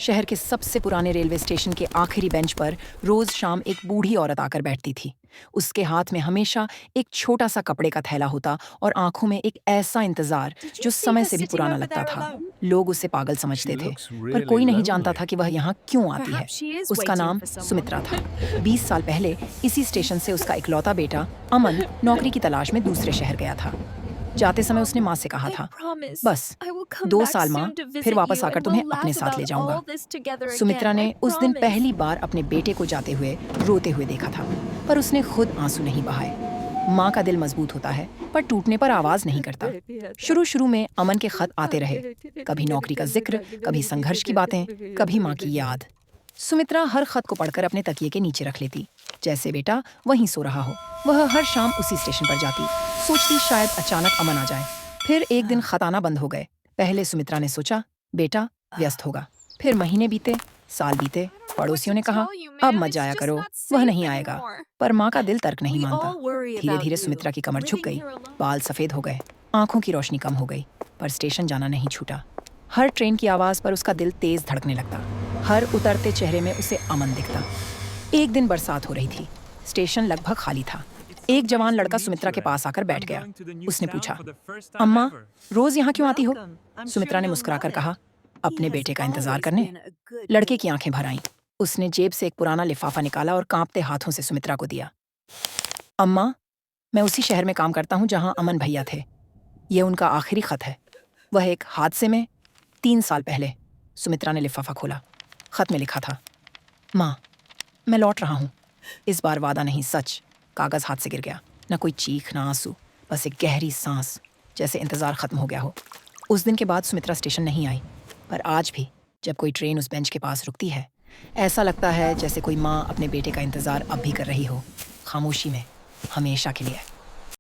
शहर के सबसे पुराने रेलवे स्टेशन के आखिरी बेंच पर रोज शाम एक बूढ़ी औरत आकर बैठती थी। उसके हाथ में हमेशा एक छोटा सा कपड़े का थैला होता और आंखों में एक ऐसा इंतजार जो समय से भी पुराना लगता था। लोग उसे पागल समझते थे, पर कोई नहीं जानता था कि वह यहाँ क्यों आती है। उसका नाम सुमित्रा था। 20 साल पहले इसी स्टेशन से उसका इकलौता बेटा अमन नौकरी की तलाश में दूसरे शहर गया था। जाते समय उसने माँ से कहा था, बस 2 साल माँ, फिर वापस आकर तुम्हें अपने साथ ले जाऊंगा। सुमित्रा ने उस दिन पहली बार अपने बेटे को जाते हुए रोते हुए देखा था, पर उसने खुद आंसू नहीं बहाए। माँ का दिल मजबूत होता है, पर टूटने पर आवाज नहीं करता। शुरू में अमन के खत आते रहे, कभी नौकरी का जिक्र, कभी संघर्ष की बातें, कभी माँ की याद। सुमित्रा हर खत को पढ़कर अपने तकिए के नीचे रख लेती, जैसे बेटा वहीं सो रहा हो। वह हर शाम उसी स्टेशन पर जाती, सोचती शायद अचानक अमन आ जाए। फिर एक दिन खत आना बंद हो गए। पहले सुमित्रा ने सोचा बेटा व्यस्त होगा। फिर महीने बीते, साल बीते। पड़ोसियों ने कहा अब मत जाया करो, वह नहीं आएगा। पर माँ का दिल तर्क नहीं मानता। धीरे धीरे सुमित्रा की कमर झुक गई, बाल सफेद हो गए, आंखों की रोशनी कम हो गई, पर स्टेशन जाना नहीं छूटा। हर ट्रेन की आवाज पर उसका दिल तेज धड़कने लगता। हर उतरते चेहरे में उसे अमन दिखता। एक दिन बरसात हो रही थी, स्टेशन लगभग खाली था। एक जवान लड़का सुमित्रा के पास आकर बैठ गया। उसने पूछा, अम्मा रोज यहाँ क्यों आती हो? सुमित्रा ने मुस्कुराकर कहा, अपने बेटे का इंतजार करने। लड़के की आंखें भर आईं। उसने जेब से एक पुराना लिफाफा निकाला और कांपते हाथों से सुमित्रा को दिया। अम्मा, मैं उसी शहर में काम करता हूँ जहाँ अमन भैया थे। ये उनका आखिरी खत है। वह एक हादसे में 3 साल पहले। सुमित्रा ने लिफाफा खोला। खत में लिखा था, माँ मैं लौट रहा हूँ। इस बार वादा नहीं, सच। कागज हाथ से गिर गया। न कोई चीख, न आंसू, बस एक गहरी सांस, जैसे इंतजार खत्म हो गया हो। उस दिन के बाद सुमित्रा स्टेशन नहीं आई, पर आज भी जब कोई ट्रेन उस बेंच के पास रुकती है, ऐसा लगता है जैसे कोई माँ अपने बेटे का इंतजार अब भी कर रही हो, खामोशी में, हमेशा के लिए।